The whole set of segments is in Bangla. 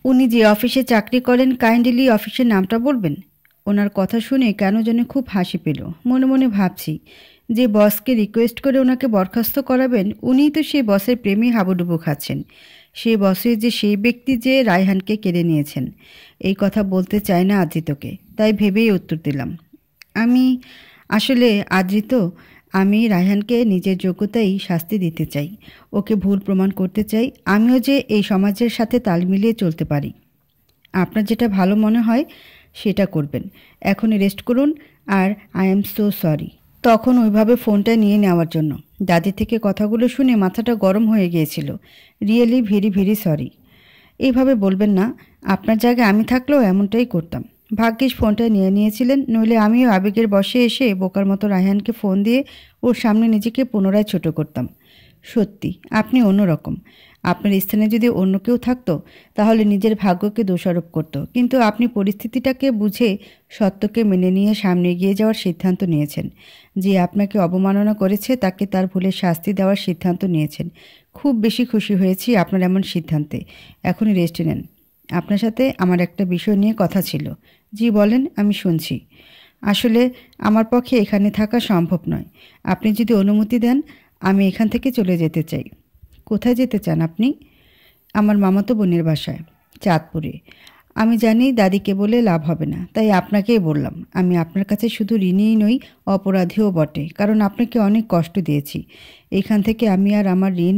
উনি যে অফিসে চাকরি করেন কাইন্ডলি অফিসের নামটা বলবেন? ওনার কথা শুনে কেন যেন খুব হাসি পেল। মনে মনে ভাবছি, যে বসকে রিকোয়েস্ট করে ওনাকে বরখাস্ত করাবেন উনিই তো সেই বসের প্রেমে হাবুডুবু খাচ্ছেন। সেই বসে যে সেই ব্যক্তি যে রায়হানকে কেড়ে নিয়েছেন। এই কথা বলতে চাই না আদ্রিতকে, তাই ভেবেই উত্তর দিলাম, আমি আসলে আদ্রিত, আমি রায়হানকে নিজের যোগ্যতায় শাস্তি দিতে চাই। ওকে ভুল প্রমাণ করতে চাই আমিও যে এই সমাজের সাথে তাল মিলিয়ে চলতে পারি। আপনার যেটা ভালো মনে হয় সেটা করবেন। এখনই রেস্ট করুন। আর আই এম সো সরি তখন ওইভাবে ফোনটা নিয়ে নেওয়ার জন্য। দাদি থেকে কথাগুলো শুনে মাথাটা গরম হয়ে গিয়েছিল। Really very very sorry. এইভাবে বলবেন না, আপনার জায়গায় আমি থাকলেও এমনটাই করতাম। ভাগ্যিস ফোনটা নিয়ে নিয়েছিলেন, নইলে আমিও আবেগের বশে এসে বোকার মতো রায়হানকে ফোন দিয়ে ওর সামনে নিজেকে পুনরায় ছোট করতাম। সত্যি আপনি অন্যরকম। আপনার স্থানে যদি অন্য কেউ থাকতো তাহলে নিজের ভাগ্যকে দোষারোপ করত, কিন্তু আপনি পরিস্থিতিটাকে বুঝে সত্যকে মেনে নিয়ে সামনে এগিয়ে যাওয়ার সিদ্ধান্ত নিয়েছেন। যে আপনাকে অবমাননা করেছে তাকে তার ভুলের শাস্তি দেওয়ার সিদ্ধান্ত নিয়েছেন। খুব বেশি খুশি হয়েছি আপনার এমন সিদ্ধান্তে। এখনই রেস্ট নেন। আপনার সাথে আমার একটা বিষয় নিয়ে কথা ছিল। জি বলেন, আমি শুনছি। আসলে আমার পক্ষে এখানে থাকা সম্ভব নয়। আপনি যদি অনুমতি দেন আমি এখান থেকে চলে যেতে চাই। কোথায় যেতে চান আপনি? আমার মামাতো বোনের বাসায়, চাঁদপুরে। আমি জানি দাদিকে বলে লাভ হবে না, তাই আপনাকেই বললাম। আমি আপনার কাছে শুধু ঋণীই নই, অপরাধীও বটে, কারণ আপনাকে অনেক কষ্ট দিয়েছি। এখান থেকে আমি আর আমার ঋণ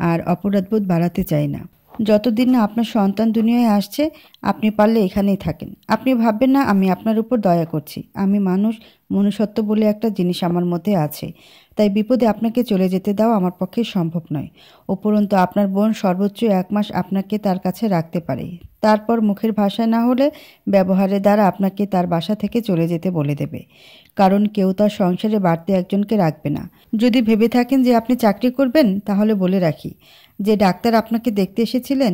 আর অপরাধবোধ বাড়াতে চাই না। যতদিন না আপনার সন্তান দুনিয়ায় আসছে আপনি পারলে এখানেই থাকেন। আপনি ভাববেন না আমি আপনার উপর দয়া করছি। আমি মানুষ, মনুষ্যত্ব বলে একটা জিনিস আমার মধ্যে আছে, তাই বিপদে আপনাকে চলে যেতে দেওয়া আমার পক্ষে সম্ভব নয়। উপরন্তু আপনার বোন সর্বোচ্চ 1 মাস আপনাকে তার কাছে রাখতে পারে, তারপর মুখের ভাষায় না হলে ব্যবহারের দ্বারা আপনাকে তার বাসা থেকে চলে যেতে বলে দেবে। কারণ কেউ তার সংসারে বাড়তি একজনকে রাখবে না। যদি ভেবে থাকেন যে আপনি চাকরি করবেন তাহলে বলে রাখি, যে ডাক্তার আপনাকে দেখতে এসেছিলেন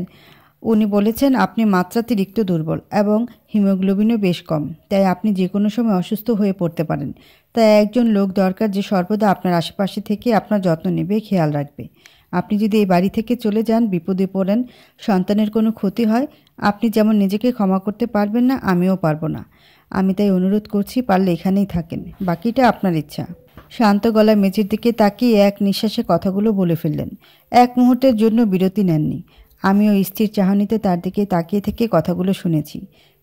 উনি বলেছেন আপনি মাত্রাতিরিক্ত দুর্বল এবং হিমোগ্লোবিনও বেশ কম, তাই আপনি যে কোনো সময় অসুস্থ হয়ে পড়তে পারেন। তাই একজন লোক দরকার যে সর্বদা আপনার আশেপাশে থেকে আপনার যত্ন নেবে, খেয়াল রাখবে। আপনি যদি এই বাড়ি থেকে চলে যান, বিপদে পড়েন, সন্তানের কোনো ক্ষতি হয়, আপনি যেমন নিজেকে ক্ষমা করতে পারবেন না আমিও পারবো না। আমি তাই অনুরোধ করছি পারলে এখানেই থাকেন, বাকিটা আপনার ইচ্ছা। শান্ত গলায় মেঝের দিকে তাকিয়ে এক নিঃশ্বাসে কথাগুলো বলে ফেললেন। এক মুহূর্তের জন্য বিরতি নেননি। আমিও স্থির চাহনিতে তার দিকে তাকিয়ে থেকে কথাগুলো শুনেছি।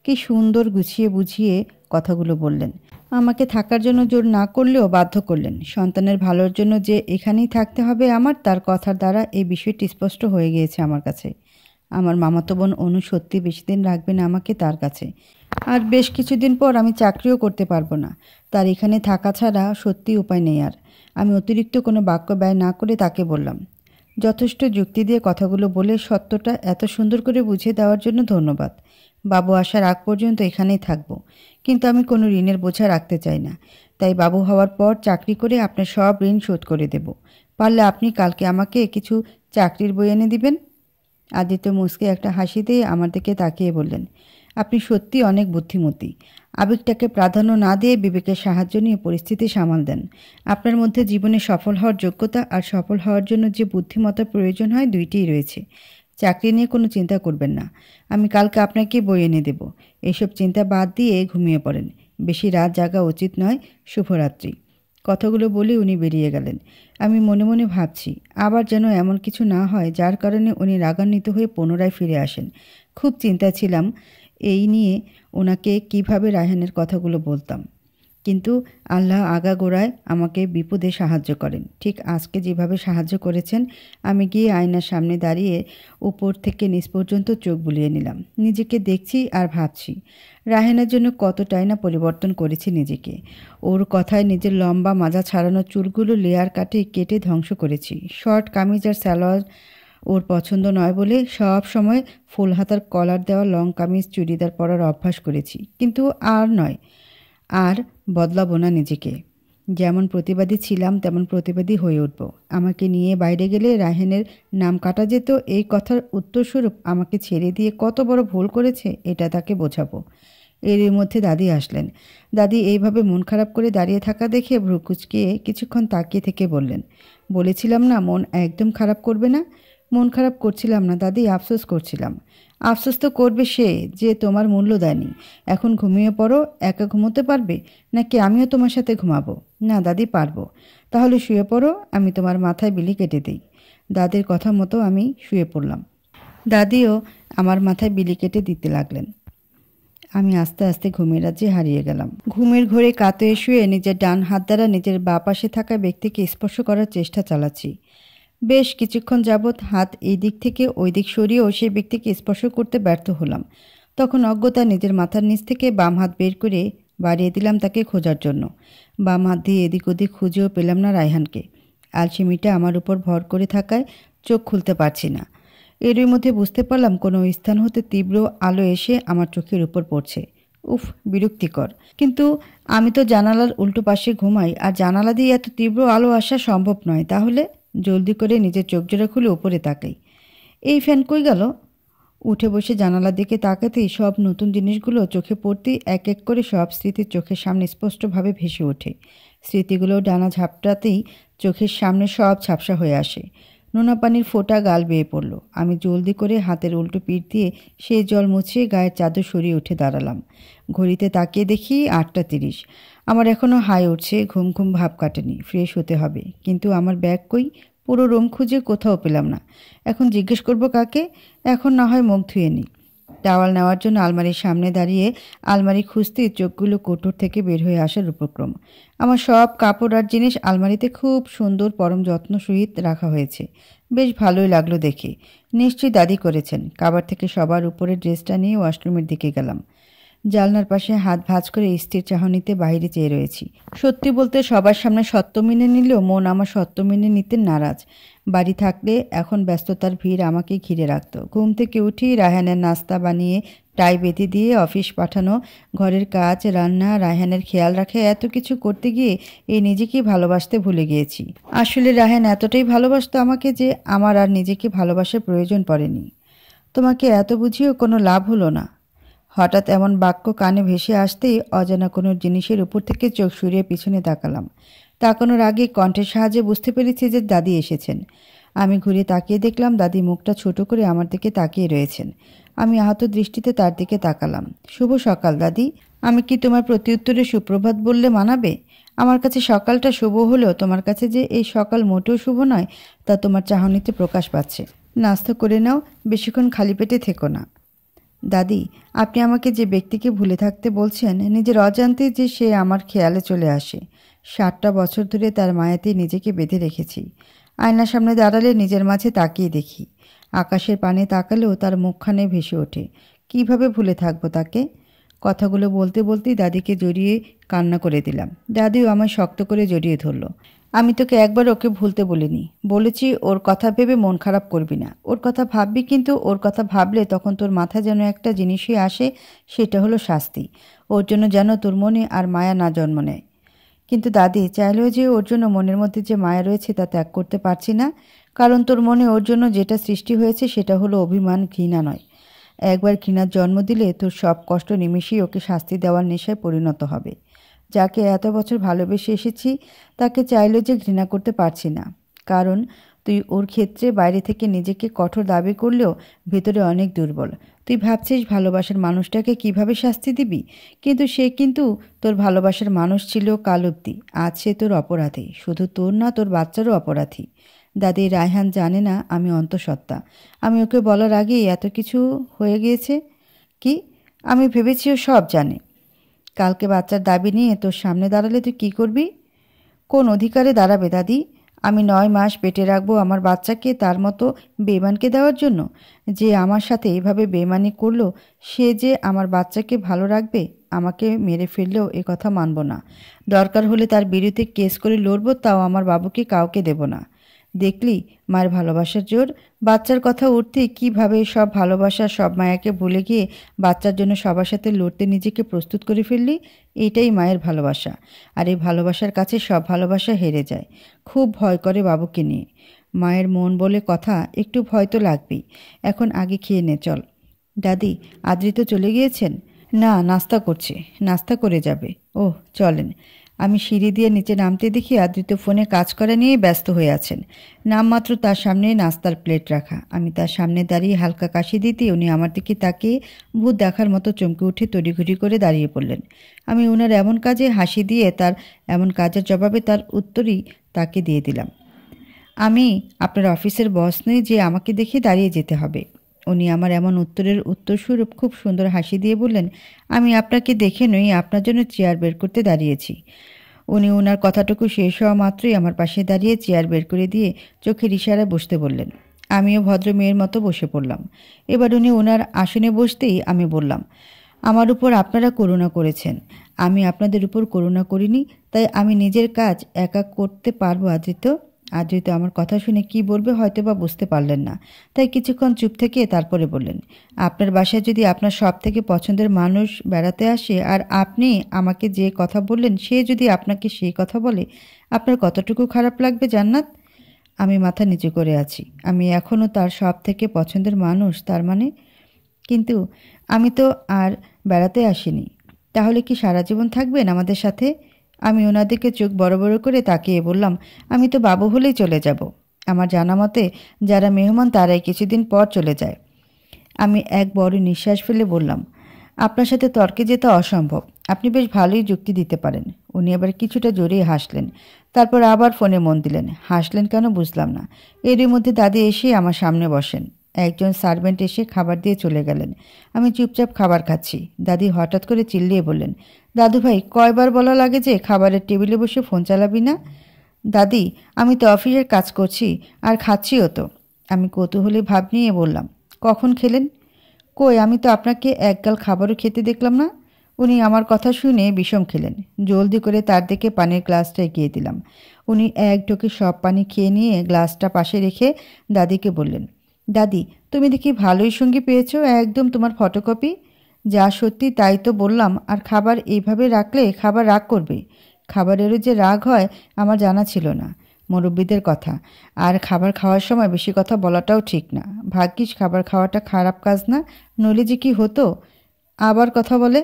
কি সুন্দর গুছিয়ে বুঝিয়ে কথাগুলো বললেন। আমাকে থাকার জন্য জোর না করলেও বাধ্য করলেন। সন্তানের ভালোর জন্য যে এখানেই থাকতে হবে আমার, তার কথার দ্বারা এই বিষয়টি স্পষ্ট হয়ে গিয়েছে আমার কাছে। আমার মামাতো বোন অনু সত্যি বেশি দিন রাখবে না আমাকে তার কাছে। আর বেশ কিছুদিন পর আমি চাকরিও করতে পারবো না। তার এখানে থাকা ছাড়া সত্যি উপায় নেই আর। আমি অতিরিক্ত কোনো বাক্য ব্যয় না করে তাকে বললাম, যথেষ্ট যুক্তি দিয়ে কথাগুলো বলে সত্যটা এত সুন্দর করে বুঝিয়ে দেওয়ার জন্য ধন্যবাদ। বাবু আসার আগ পর্যন্ত এখানেই থাকবো, কিন্তু আমি কোনো ঋণের বোঝা রাখতে চাই না। তাই বাবু হওয়ার পর চাকরি করে আপনার সব ঋণ শোধ করে দেব। পারলে আপনি কালকে আমাকে কিছু চাকরির বই এনে দিবেন। আদিত্য মুচকে একটা হাসি দিয়ে আমার দিকে তাকিয়ে বললেন, আপনি সত্যি অনেক বুদ্ধিমতী। আবেগটাকে প্রাধান্য না দিয়ে বিবেকের সাহায্য নিয়ে পরিস্থিতি সামাল দেন। আপনার মধ্যে জীবনে সফল হওয়ার যোগ্যতা আর সফল হওয়ার জন্য যে বুদ্ধিমত্তার প্রয়োজন হয় দুইটিই রয়েছে। চাকরি নিয়ে কোনো চিন্তা করবেন না। আমি কালকে আপনাকে বই এনে দেব। এইসব চিন্তা বাদ দিয়ে ঘুমিয়ে পড়েন। বেশি রাত জাগা উচিত নয়। শুভরাত্রি। কথাগুলো বলে উনি বেরিয়ে গেলেন। আমি মনে মনে ভাবছি আবার যেন এমন কিছু না হয় যার কারণে উনি রাগান্বিত হয়ে পুনরায় ফিরে আসেন। খুব চিন্তা ছিলাম এই নিয়ে ওনাকে কিভাবে রায়হানের কথাগুলো বলতাম, কিন্তু আল্লাহ আগাগোড়ায় আমাকে বিপদে সাহায্য করেন। ঠিক আজকে যেভাবে সাহায্য করেছেন। আমি গিয়ে আয়নার সামনে দাঁড়িয়ে উপর থেকে নিচ পর্যন্ত চোখ বুলিয়ে নিলাম। নিজেকে দেখছি আর ভাবছি রায়হানের জন্য কতটাই না পরিবর্তন করেছি নিজেকে। ওর কথায় নিজের লম্বা মাজা ছাড়ানো চুলগুলো লেয়ার কেটে ধ্বংস করেছি। শর্ট কামিজ আর সালোয়ার ওর পছন্দ নয় বলে সব সময় ফুল হাতার কলার দেওয়া লং কামিজ চুড়িদার পরার অভ্যাস করেছি, কিন্তু আর নয়, আর বদলাবো না নিজেকে। যেমন প্রতিবাদী ছিলাম তেমন প্রতিবাদী হয়ে উঠব। আমাকে নিয়ে বাইরে গেলে রায়হানের নাম কাটা যেত, এই কথার উত্তরস্বরূপ আমাকে ছেড়ে দিয়ে কত বড় ভুল করেছে এটা তাকে বোঝাবো। এর মধ্যে দাদি আসলেন। দাদি এইভাবে মন খারাপ করে দাঁড়িয়ে থাকা দেখে ভ্রু কুঁচকিয়ে কিছুক্ষণ তাকিয়ে থেকে বললেন, বলেছিলাম না মন একদম খারাপ করবে না। মন খারাপ করছিলাম না দাদি, আফসোস করছিলাম। আফসোস তো করবে সে যে তোমার মূল্য দেয়নি। এখন ঘুমিয়ে পড়ো। একা ঘুমোতে পারবে নাকি আমিও তোমার সাথে ঘুমাবো? না দাদি, পারবো। তাহলে শুয়ে পড়ো, আমি তোমার মাথায় বিলি কেটে দিই। দাদির কথা মতো আমি শুয়ে পড়লাম। দাদিও আমার মাথায় বিলি কেটে দিতে লাগলেন। আমি আস্তে আস্তে ঘুমের রাজ্যে হারিয়ে গেলাম। ঘুমের ঘোরে কাতে শুয়ে নিজের ডান হাত দ্বারা নিজের বাঁ পাশে থাকা ব্যক্তিকে স্পর্শ করার চেষ্টা চালাচ্ছি। বেশ কিছুক্ষণ যাবৎ হাত এই দিক থেকে ওই দিক সরিয়েও সেই ব্যক্তিকে স্পর্শ করতে ব্যর্থ হলাম। তখন অজ্ঞতা নিজের মাথার নিচ থেকে বাম হাত বের করে বাড়িয়ে দিলাম তাকে খোঁজার জন্য। বাম হাত দিয়ে এদিক ওদিক খুঁজেও পেলাম না রায়হানকে। আলসেমিটা আমার উপর ভর করে থাকায় চোখ খুলতে পারছি না। এরই মধ্যে বুঝতে পারলাম কোনো স্থান হতে তীব্র আলো এসে আমার চোখের উপর পড়ছে। উফ, বিরক্তিকর। কিন্তু আমি তো জানালার উল্টো পাশে ঘুমাই, আর জানালা দিয়ে এত তীব্র আলো আসা সম্ভব নয়। তাহলে জলদি করে নিজের চোখজোড়া খুলে উপরে তাকাই। এই ফ্যান কই গেল? উঠে বসে জানালার দিকে তাকাতেই সব নতুন জিনিসগুলো চোখে পড়তেই এক এক করে সব স্মৃতি চোখের সামনে স্পষ্টভাবে ভেসে ওঠে। স্মৃতিগুলো ডানা ঝাপটাতেই চোখের সামনে সব ঝাপসা হয়ে আসে। নোনা পানির ফোঁটা গাল বেয়ে পড়ল। আমি জলদি করে হাতের উল্টো পিঠ দিয়ে সেই জল মুছিয়ে গায়ের চাদর সরিয়ে উঠে দাঁড়ালাম। ঘড়িতে তাকিয়ে দেখি ৮টা ৩০। আমার এখনও হাই উঠছে, ঘুম ঘুম ভাব কাটেনি। ফ্রেশ হতে হবে, কিন্তু আমার ব্যাগ কই? পুরো রুম খুঁজে কোথাও পেলাম না। এখন জিজ্ঞেস করব কাকে? এখন না হয় মুখ ধুয়ে নিই। টাওয়াল নেওয়ার জন্য আলমারির সামনে দাঁড়িয়ে আলমারি খুঁজতেই চোখগুলো কোটর থেকে বের হয়ে আসার উপক্রম। আমার সব কাপড় আর জিনিস আলমারিতে খুব সুন্দর পরম যত্ন সহিত রাখা হয়েছে। বেশ ভালোই লাগলো দেখে। নিশ্চয়ই দাদি করেছেন। কাবার থেকে সবার উপরে ড্রেসটা নিয়ে ওয়াশরুমের দিকে গেলাম। জানলার পাশে হাত ভাঁজ করে স্থির চাহনিতে বাইরে চেয়ে রয়েছি। সত্যি বলতে সবার সামনে সত্য মেনে নিলেও মন আমার সত্য মেনে নিতে নারাজ। বাড়ি থাকলে এখন ব্যস্ততার ভিড় আমাকে ঘিরে রাখত। ঘুম থেকে উঠি, রায়হানের নাস্তা বানিয়ে টাই বেঁধে দিয়ে অফিস পাঠানো, ঘরের কাজ, রান্না, রায়হানের খেয়াল রাখে, এত কিছু করতে গিয়ে এই নিজেকেই ভালোবাসতে ভুলে গিয়েছি। আসলে রায়হান এতটাই ভালোবাসতো আমাকে যে আমার আর নিজেকে ভালোবাসার প্রয়োজন পড়েনি। তোমাকে এত বুঝিয়েও কোনো লাভ হলো না। হঠাৎ এমন বাক্য কানে ভেসে আসতেই অজানা কোনো জিনিসের উপর থেকে চোখ সরিয়ে পিছনে তাকালাম। তাকানোর আগে কণ্ঠের সাহায্যে বুঝতে পেরেছি যে দাদি এসেছেন। আমি ঘুরে তাকিয়ে দেখলাম দাদি মুখটা ছোট করে আমার দিকে তাকিয়ে রয়েছেন। আমি আহত দৃষ্টিতে তার দিকে তাকালাম। শুভ সকাল দাদি। আমি কি তোমার প্রত্যুত্তরে সুপ্রভাত বললে মানাবে? আমার কাছে সকালটা শুভ হলেও তোমার কাছে যে এই সকাল মোটেও শুভ নয় তা তোমার চাহনিতে প্রকাশ পাচ্ছে। নাস্তা করে নাও, বেশিক্ষণ খালি পেটে থেকো না। দাদি, আপনি আমাকে যে ব্যক্তিকে ভুলে থাকতে বলছেন, নিজের অজান্তে যে সে আমার খেয়ালে চলে আসে। 7টা বছর ধরে তার মায়াতেই নিজেকে বেঁধে রেখেছি। আয়নার সামনে দাঁড়ালে নিজের মাঝে তাকিয়ে দেখি। আকাশের পানে তাকালেও তার মুখখানে ভেসে ওঠে। কিভাবে ভুলে থাকবো তাকে? কথাগুলো বলতে বলতেই দাদিকে জড়িয়ে কান্না করে দিলাম। দাদিও আমায় শক্ত করে জড়িয়ে ধরল। আমি তোকে একবার ওকে ভুলতে বলিনি। বলেছি ওর কথা ভেবে মন খারাপ করবি না। ওর কথা ভাববি, কিন্তু ওর কথা ভাবলে তখন তোর মাথায় যেন একটা জিনিসই আসে, সেটা হলো শাস্তি। ওর জন্য যেন তোর মনে আর মায়া না জন্ম নেয়। কিন্তু দাদি, চাইলেও যে ওর জন্য মনের মধ্যে যে মায়া রয়েছে তা ত্যাগ করতে পারছি না। কারণ তোর মনে ওর জন্য যেটা সৃষ্টি হয়েছে সেটা হলো অভিমান, ঘৃণা নয়। একবার ঘৃণার জন্ম দিলে তোর সব কষ্ট নিমেষেই ওকে শাস্তি দেওয়ার নেশায় পরিণত হবে। যাকে এত বছর ভালোবেসে এসেছি তাকে চাইলেও যে ঘৃণা করতে পারছি না। কারণ তুই ওর ক্ষেত্রে বাইরে থেকে নিজেকে কঠোর দাবি করলেও ভেতরে অনেক দুর্বল। তুই ভাবছিস ভালোবাসার মানুষটাকে কিভাবে শাস্তি দিবি, কিন্তু সে কিন্তু তোর ভালোবাসার মানুষ ছিল কাল অবধি। আজ সে তোর অপরাধী। শুধু তোর না, তোর বাচ্চারও অপরাধী। দাদি, রায়হান জানে না আমি অন্তঃসত্ত্বা। আমি ওকে বলার আগেই এত কিছু হয়ে গিয়েছে। কি? আমি ভেবেছি ও সব জানে। কালকে বাচ্চার দাবি নিয়ে তোর সামনে দাঁড়ালে তুই কী করবি? কোন অধিকারে দাঁড়াবে দাদি? আমি 9 মাস পেটে রাখবো আমার বাচ্চাকে তার মতো বেঈমানকে দেওয়ার জন্য? যে আমার সাথে এভাবে বেঈমানি করলো সে যে আমার বাচ্চাকে ভালো রাখবে? আমাকে মেরে ফেললেও এ কথা মানব না। দরকার হলে তার বিরুদ্ধে কেস করে লড়বো, তাও আমার বাবুকে কাউকে দেব না। দেখলি মায়ের ভালোবাসার জোর। বাচ্চার কথা উঠতেই কীভাবে সব ভালোবাসা, সব মায়াকে ভুলে গিয়ে বাচ্চার জন্য সবার সাথে লড়তে নিজেকে প্রস্তুত করে ফেললি। এইটাই মায়ের ভালোবাসা। আর এই ভালোবাসার কাছে সব ভালোবাসা হেরে যায়। খুব ভয় করে বাবুকে নিয়ে। মায়ের মন বলে কথা, একটু ভয় তো লাগবেই। এখন আগে খেয়ে নে, চল। দাদি, আদ্রিত চলে গিয়েছেন? না, নাস্তা করছে। নাস্তা করে যাবে। ওহ, চলেন। আমি সিঁড়ি দিয়ে নিচে নামতে দেখি আদ্রিত ফোনে কাজ করা নিয়ে ব্যস্ত হয়ে আছেন। নামমাত্র তার সামনে নাস্তার প্লেট রাখা। আমি তার সামনে দাঁড়িয়ে হালকা কাশি দিতে উনি আমার দিকে তাকিয়ে ভূত দেখার মতো চমকে উঠে তড়িঘড়ি করে দাঁড়িয়ে পড়লেন। আমি ওনার এমন কাজে হাসি দিয়ে তার এমন কাজের জবাবে তার উত্তরই তাকে দিয়ে দিলাম। আমি আপনার অফিসের বস নই যে আমাকে দেখে দাঁড়িয়ে যেতে হবে। উনি আমার এমন উত্তরের উত্তরস্বরূপ খুব সুন্দর হাসি দিয়ে বললেন, আমি আপনাকে দেখে নই, আপনার জন্য চেয়ার বের করতে দাঁড়িয়েছি। উনি ওনার কথাটুকু শেষ হওয়া মাত্রই আমার পাশে দাঁড়িয়ে চেয়ার বের করে দিয়ে চোখের ইশারায় বসতে বললেন। আমিও ভদ্র মেয়ের মতো বসে পড়লাম। এবার উনি ওনার আসনে বসতেই আমি বললাম, আমার উপর আপনারা করুণা করেছেন, আমি আপনাদের উপর করুণা করিনি, তাই আমি নিজের কাজ একা করতে পারবো। আদ্রিত আমার কথা শুনে কি বলবে হয়তো বা বুঝতে পারলেন না, তাই কিছুক্ষণ চুপ থেকে তারপরে বললেন, আপনার বাসায় যদি আপনার সব থেকে পছন্দের মানুষ বেড়াতে আসে আর আপনি আমাকে যে কথা বললেন সে যদি আপনাকে সেই কথা বলে, আপনার কতটুকু খারাপ লাগবে জান্নাত? আমি মাথা নিচু করে আছি। আমি এখনও তার সব থেকে পছন্দের মানুষ, তার মানে? কিন্তু আমি তো আর বেড়াতে আসিনি। তাহলে কি সারা জীবন থাকবেন আমাদের সাথে? আমি ওনাদেরকে চোখ বড় বড় করে তাকিয়ে বললাম, আমি তো বাবু হলেই চলে যাব। আমার জানা মতে যারা মেহমান তারাই কিছুদিন পর চলে যায়। আমি এক বড় নিঃশ্বাস ফেলে বললাম, আপনার সাথে তর্কে যেতে অসম্ভব। আপনি বেশ ভালোই যুক্তি দিতে পারেন। উনি আবার কিছুটা জোরেই হাসলেন, তারপর আবার ফোনে মন দিলেন। হাসলেন কেন বুঝলাম না। এরই মধ্যে দাদি এসে আমার সামনে বসেন। একজন সার্ভেন্ট এসে খাবার দিয়ে চলে গেলেন। আমি চুপচাপ খাবার খাচ্ছি। দাদি হঠাৎ করে চিল্লিয়ে বললেন, দাদু ভাই, কয়বার বলা লাগে যে খাবারের টেবিলে বসে ফোন চালাবি না? দাদি, আমি তো অফিসের কাজ করছি আর খাচ্ছিও তো। আমি কৌতূহলী ভাব নিয়ে বললাম, কখন খেলেন? কই, আমি তো আপনাকে একগাল খাবারও খেতে দেখলাম না। উনি আমার কথা শুনে বিষম খেলেন। জলদি করে তার দিকে পানির গ্লাসটা এগিয়ে দিলাম। উনি এক ঢোকে সব পানি খেয়ে নিয়ে গ্লাসটা পাশে রেখে দাদিকে বললেন, দাদি, তুমি দেখি ভালোই সঙ্গী পেয়েছো, একদম তোমার ফটোকপি। যা সত্যি তাই তো বললাম। আর খাবার এইভাবে রাখলে খাবার রাগ করবে। খাবারেরও যে রাগ হয় আমার জানা ছিল না। মুরব্বীদের কথা। আর খাবার খাওয়ার সময় বেশি কথা বলাটাও ঠিক না। ভাগ্যিস খাবার খাওয়াটা খারাপ কাজ না, নইলে যে কি হতো। আবার কথা বলে।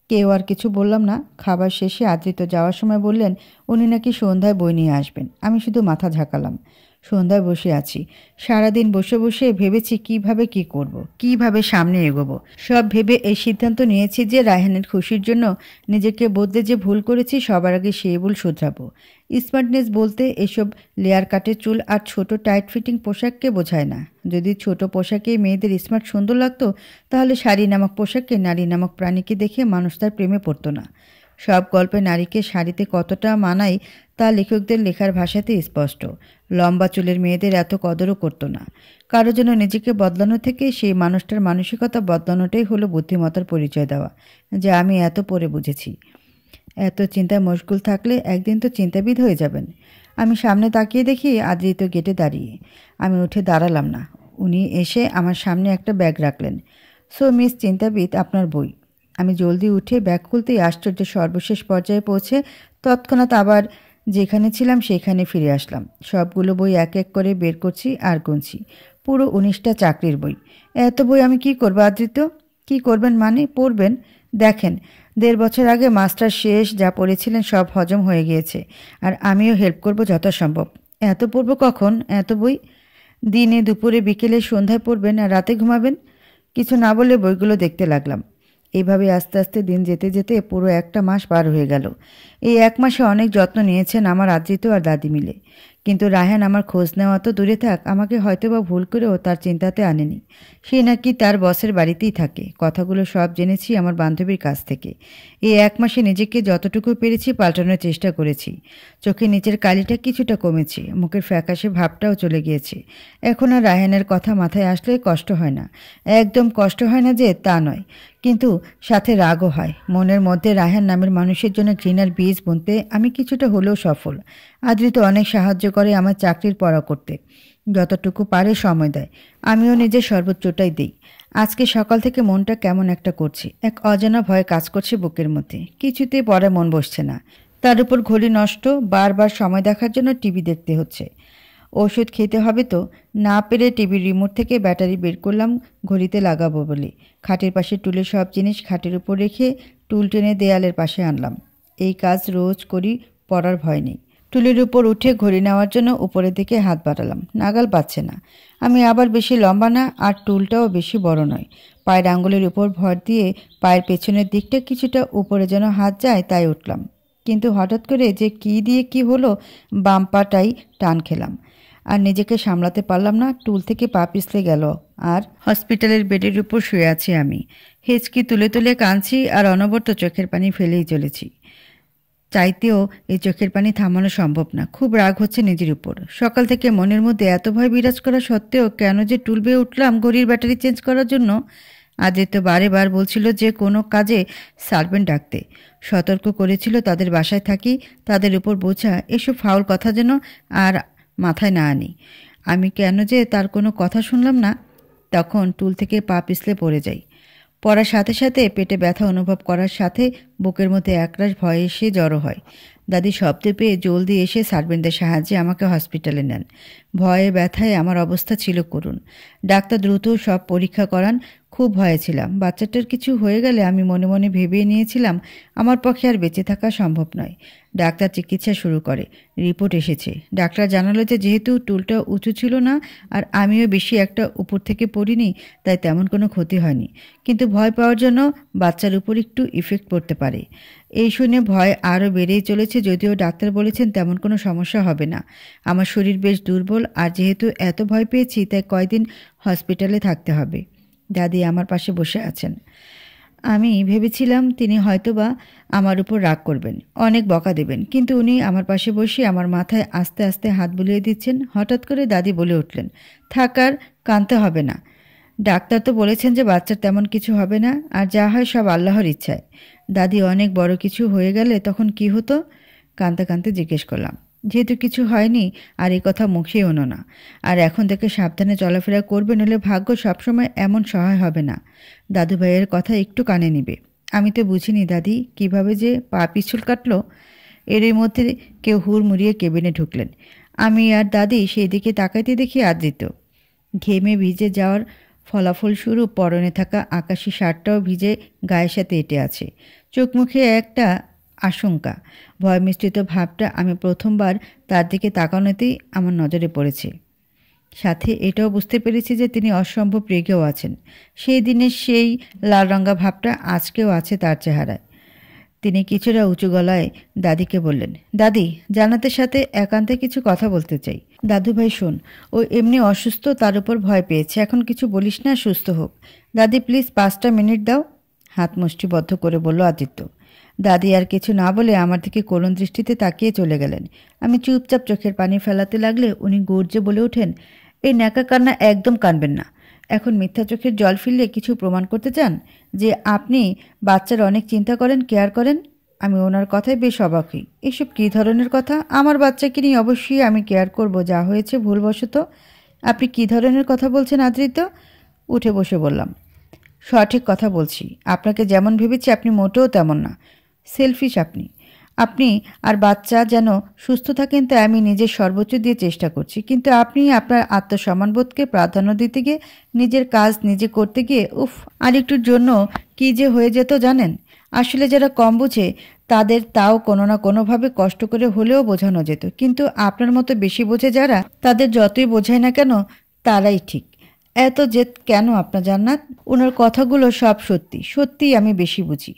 কেউ আর কিছু বললাম না। খাবার শেষে আদ্রিত যাওয়ার সময় বললেন উনি নাকি সন্ধ্যায় বই নিয়ে আসবেন। আমি শুধু মাথা ঝাঁকালাম। সন্ধ্যায় বসে আছি। সারাদিন বসে বসে ভেবেছি কিভাবে কি করব, কিভাবে সামনে এগোবো। সব ভেবে এই সিদ্ধান্ত নিয়েছি যে রায়হানের খুশির জন্য নিজেকে বদলে যে ভুল করেছি সবার আগে সেই ভুল শুধরাবো। স্মার্টনেস বলতে এসব লেয়ার কাটের চুল আর ছোট টাইট ফিটিং পোশাককে বোঝায় না। যদি ছোট পোশাকেই মেয়েদের স্মার্ট সুন্দর লাগতো, তাহলে শাড়ি নামক পোশাককে নারী নামক প্রাণীকে দেখে মানুষ তার প্রেমে পড়তো না। সব গল্পে নারীকে শাড়িতে কতটা মানায় তা লেখকদের লেখার ভাষাতে স্পষ্ট। লম্বা চুলের মেয়েদের এত কদরও করতো না। কারো জন্য নিজেকে বদলানো থেকে সেই মানুষটার মানসিকতা বদলানোটাই হলো বুদ্ধিমত্তার পরিচয় দেওয়া, যা আমি এত পরে বুঝেছি। এত চিন্তায় মশগুল থাকলে একদিন তো চিন্তাবিদ হয়ে যাবেন। আমি সামনে তাকিয়ে দেখি আদ্রিত গেটে দাঁড়িয়ে। আমি উঠে দাঁড়ালাম না। উনি এসে আমার সামনে একটা ব্যাগ রাখলেন। সো মিস চিন্তাবিদ, আপনার বই। আমি জলদি উঠে ব্যাগ খুলতেই আশ্চর্য সর্বশেষ পর্যায়ে পৌঁছে তৎক্ষণাৎ আবার যেখানে ছিলাম সেখানে ফিরে আসলাম। সবগুলো বই এক এক করে বের করছি আর গুনছি। পুরো 19টা চাকরির বই। এত বই আমি কি করবো আদ্রিত? কি করবেন মানে? পড়বেন। দেখেন, 1.5 বছর আগে মাস্টার শেষ যা পড়েছিলেন সব হজম হয়ে গিয়েছে, আর আমিও হেল্প করব যথাসম্ভব। এত পড়ব কখন এত বই? দিনে, দুপুরে, বিকেলে, সন্ধ্যায় পড়বেন আর রাতে ঘুমাবেন। কিছু না বলে বইগুলো দেখতে লাগলাম। এইভাবে আস্তে আস্তে দিন যেতে যেতে পুরো একটা মাস পার হয়ে গেল। এই 1 মাসে অনেক যত্ন নিয়েছেন আমার আদ্রিত আর দাদি মিলে। কিন্তু রায়হান আমার খোঁজ নেওয়া তো দূরে থাক, আমাকে হয়তোবা ভুল করেও তার চিন্তাতে আনেনি। সে নাকি তার বসের বাড়িতেই থাকে। কথাগুলো সব জেনেছি আমার বান্ধবীর কাছ থেকে। এই 1 মাসে নিজেকে যতটুকু পেরেছি পাল্টানোর চেষ্টা করেছি। চোখের নিচের কালিটা কিছুটা কমেছে, মুখের ফ্যাকাশে ভাবটাও চলে গিয়েছে। এখন আর রায়হানের কথা মাথায় আসলে কষ্ট হয় না। একদম কষ্ট হয় না যে তা নয়, কিন্তু সাথে রাগও হয়। মনের মধ্যে রায়হান নামের মানুষের জন্য ঘৃণার বীজ বুনতে আমি কিছুটা হলেও সফল। আদ্রিত অনেক সাহায্য করে আমার চাকরির পড়া করতে, যতটুকু পারে সময় দেয়। আমিও নিজের সর্বোচ্চটাই দিই। আজকে সকাল থেকে মনটা কেমন একটা করছে। এক অজানা ভয় কাজ করছে বুকের মধ্যে। কিছুতেই পড়ায় মন বসছে না। তার উপর ঘড়ি নষ্ট, বারবার সময় দেখার জন্য টিভি দেখতে হচ্ছে। ওষুধ খেতে হবে তো। না পেরে টিভির রিমোট থেকে ব্যাটারি বের করলাম ঘড়িতে লাগাবো বলে। খাটের পাশে টুলের সব জিনিস খাটের উপর রেখে টুল টেনে দেয়ালের পাশে আনলাম। এই কাজ রোজ করি, পড়ার ভয় নেই। টুলের উপর উঠে ঘড়ি নেওয়ার জন্য উপরের দিকে হাত বাড়ালাম, নাগাল পাচ্ছে না। আমি আবার বেশি লম্বা না, আর টুলটাও বেশি বড় নয়। পায়ের আঙ্গুলের উপর ভর দিয়ে পায়ের পেছনের দিকটা কিছুটা উপরে যেন হাত যায়, তাই উঠলাম। কিন্তু হঠাৎ করে যে কি দিয়ে কি হলো, বাম পাটাই টান খেলাম, আর নিজেকে সামলাতে পারলাম না। টুল থেকে পা পিছলে গেল, আর হসপিটালের বেডের উপর শুয়ে আছি আমি। হেঁচকি তুলে তুলে কাঁদছি, আর অনবরত চোখের পানি ফেলেই চলেছি। চাইতেও এই চোখের পানি থামানো সম্ভব না। খুব রাগ হচ্ছে নিজের উপর। সকাল থেকে মনের মধ্যে এত ভয় বিরাজ করা সত্ত্বেও কেন যে টুল বেয়ে উঠলাম ঘড়ির ব্যাটারি চেঞ্জ করার জন্য। আদিত্য বারে বার বলছিল যে কোনো কাজে সার্ভেন্ট ডাকতে, সতর্ক করেছিল তাদের বাসায় থাকি, তাদের উপর বোঝা, এসব ফাউল কথা যেন আর মাথায় না আনি। আমি কেন যে তার কোনো কথা শুনলাম না। তখন টুল থেকে পা পিছলে পড়ে যাই। পড়ার সাথে সাথে পেটে ব্যথা অনুভব করার সাথে বুকের মধ্যে একরাশ ভয় এসে জড়ো হয়। দাদি শব্দ পেয়ে জলদি এসে সার্ভেন্টদের সাহায্যে আমাকে হসপিটালে নেন। ভয়ে ব্যথায় আমার অবস্থা ছিল করুণ। ডাক্তার দ্রুত সব পরীক্ষা করান। খুব ভয়ে ছিলাম। বাচ্চাটার কিছু হয়ে গেলে আমি মনে মনে ভেবে নিয়েছিলাম আমার পক্ষে আর বেঁচে থাকা সম্ভব নয়। ডাক্তার চিকিৎসা শুরু করে। রিপোর্ট এসেছে। ডাক্তার জানালো যে যেহেতু টুলটা উঁচু ছিল না, আর আমিও বেশি একটা উপর থেকে পড়িনি, তাই তেমন কোনো ক্ষতি হয়নি। কিন্তু ভয় পাওয়ার জন্য বাচ্চার উপর একটু ইফেক্ট পড়তে পারে। এই শুনে ভয় আরও বেড়েই চলেছে, যদিও ডাক্তার বলেছেন তেমন কোনো সমস্যা হবে না। আমার শরীর বেশ দুর্বল, আর যেহেতু এত ভয় পেয়েছি তাই কয়দিন হসপিটালে থাকতে হবে। দাদি আমার পাশে বসে আছেন। আমি ভেবেছিলাম তিনি হয়তোবা আমার উপর রাগ করবেন, অনেক বকা দেবেন, কিন্তু উনি আমার পাশে বসে আমার মাথায় আস্তে আস্তে হাত বুলিয়ে দিচ্ছেন। হঠাৎ করে দাদি বলে উঠলেন, থাক, আর কাঁদতে হবে না। ডাক্তার তো বলেছেন যে বাচ্চার তেমন কিছু হবে না, আর যা হয় সব আল্লাহর ইচ্ছায়। দাদি অনেক বড় কিছু হয়ে গেলে তখন কি হতো? কাঁদতে কাঁদতে জিজ্ঞেস করলাম। যেহেতু কিছু হয়নি আর এই কথা মুখেই ওনো না, আর এখন থেকে সাবধানে চলাফেরা করবে, নইলে ভাগ্য সবসময় এমন সহায় হবে না। দাদু ভাইয়ের কথা একটু কানে নিবে। আমি তো বুঝিনি দাদি কিভাবে যে পা পিছল কাটলো। এরই মধ্যে কেউ হুড়মুড়িয়ে কেবিনে ঢুকলেন। আমি আর দাদি সেই দিকে তাকাইতে দেখি আদৃত। ঘেমে ভিজে যাওয়ার ফলাফলস্বরূপ পরনে থাকা আকাশি শার্টটাও ভিজে গায়ের সাথে এঁটে আছে। চোখ মুখে একটা আশঙ্কা, ভয় মিশ্রিত ভাবটা আমি প্রথমবার তার দিকে তাকানোতেই আমার নজরে পড়েছে। সাথে এটাও বুঝতে পেরেছি যে তিনি অসম্ভব রেগেও আছেন। সেই দিনের সেই লাল রঙা ভাবটা আজকেও আছে তার চেহারায়। তিনি কিছুটা উঁচু গলায় দাদিকে বললেন, দাদি, জান্নাতের সাথে একান্তে কিছু কথা বলতে চাই। দাদু ভাই শোন, ও এমনি অসুস্থ, তার উপর ভয় পেয়েছে। এখন কিছু বলিস না, সুস্থ হোক। দাদি প্লিজ 5টা মিনিট দাও, হাত মুষ্টিবদ্ধ করে বলল আদিত্য। দাদি আর কিছু না বলে আমার দিকে করুণ দৃষ্টিতে তাকিয়ে চলে গেলেন। আমি চুপচাপ চোখের পানি ফেলাতে লাগলে উনি গর্জে বলে ওঠেন, এই ন্যাকা কান্না একদম কানবেন না। এখন মিথ্যা চোখের জল ফেললে কিছু প্রমাণ করতে চান যে আপনি বাচ্চার অনেক চিন্তা করেন, কেয়ার করেন? আমি ওনার কথায় বেশ অবাক হই। এসব কী ধরনের কথা? আমার বাচ্চাকে নিয়ে অবশ্যই আমি কেয়ার করব, যা হয়েছে ভুলবশত। আপনি কী ধরনের কথা বলছেন আদৃত? উঠে বসে বললাম, সঠিক কথা বলছি। আপনাকে যেমন ভেবেছি আপনি মোটেও তেমন না। সেলফিশ আপনি। আপনি আর বাচ্চা যেন সুস্থ থাকেন, তাই আমি নিজের সর্বোচ্চ দিয়ে চেষ্টা করছি। কিন্তু আপনি আপনার আত্মসম্মানবোধকে প্রাধান্য দিতে গিয়ে, নিজের কাজ নিজে করতে গিয়ে, উফ, আর একটুর জন্য কী যে হয়ে যেত জানেন। আসলে যারা কম বুঝে তাদের তাও কোনো না কোনোভাবে কষ্ট করে হলেও বোঝানো যেত, কিন্তু আপনার মতো বেশি বোঝে যারা, তাদের যতই বোঝায় না কেন তারাই ঠিক। এত জেদ কেন আপনার জান্নাত? ওনার কথাগুলো সব সত্যি। সত্যিই আমি বেশি বুঝি।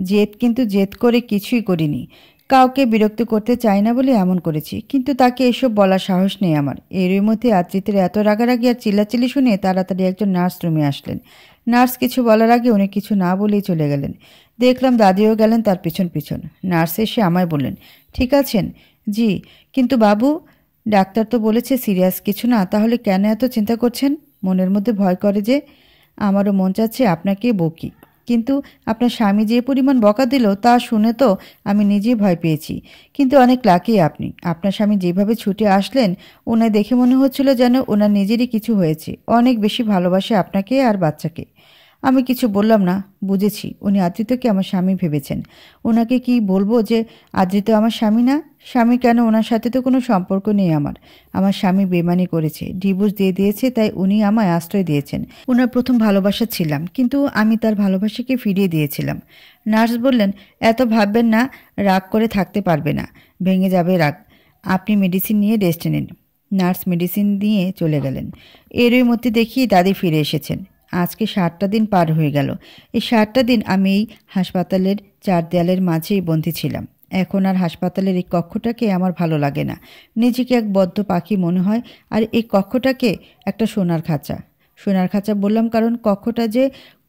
জেদ, কিন্তু জেদ করে কিছুই করিনি। কাউকে বিরক্ত করতে চাই না বলে এমন করেছি, কিন্তু তাকে এসব বলার সাহস নেই আমার। এরই মধ্যে আদ্রিতের এত রাগারাগি আর চিল্লাচিল্লি শুনে তাড়াতাড়ি একজন নার্স রুমে আসলেন। নার্স কিছু বলার আগে উনি কিছু না বলেই চলে গেলেন। দেখলাম দাদিও গেলেন তার পিছন পিছন। নার্স এসে আমায় বললেন, ঠিক আছেন? জি। কিন্তু বাবু, ডাক্তার তো বলেছে সিরিয়াস কিছু না, তাহলে কেন এত চিন্তা করছেন? মনের মধ্যে ভয় করে যে। আমারও মন চাচ্ছে আপনাকে বকি, কিন্তু আপনার স্বামী যে পরিমাণ বকা দিল তা শুনে তো আমি নিজেই ভয় পেয়েছি। কিন্তু অনেক লাকি আপনি। আপনার স্বামী যেভাবে ছুটে আসলেন, ওনায় দেখে মনে হচ্ছিল যেন ওনার নিজেরই কিছু হয়েছে। অনেক বেশি ভালোবাসে আপনাকে আর বাচ্চাকে। আমি কিছু বললাম না। বুঝেছি উনি আদ্রিতকে আমার স্বামী ভেবেছেন। ওনাকে কি বলবো যে আদ্রিত আমার স্বামী না? স্বামী কেন? ওনার সাথে তো কোনো সম্পর্ক নেই আমার। আমার স্বামী বেইমানি করেছে, ডিভোর্স দিয়ে দিয়েছে, তাই উনি আমায় আশ্রয় দিয়েছেন। ওনার প্রথম ভালোবাসা ছিলাম, কিন্তু আমি তার ভালোবাসাকে ফিরিয়ে দিয়েছিলাম। নার্স বললেন, এত ভাববেন না, রাগ করে থাকতে পারবে না, ভেঙে যাবে রাগ। আপনি মেডিসিন নিয়ে রেস্ট নিন। নার্স মেডিসিন দিয়ে চলে গেলেন। এরই মধ্যে দেখি দাদি ফিরে এসেছেন। আজকে 7টা দিন পার হয়ে গেল। এই 7টা দিন আমি এই হাসপাতালের 4 দেয়ালের মাঝেই বন্দী ছিলাম। এখন আর হাসপাতালের এই কক্ষটাকে আমার ভালো লাগে না। নিজেকে এক বদ্ধ পাখি মনে হয়। আর এই কক্ষটাকে একটা সোনার খাঁচা। সোনার খাঁচা বললাম কারণ কক্ষটা যে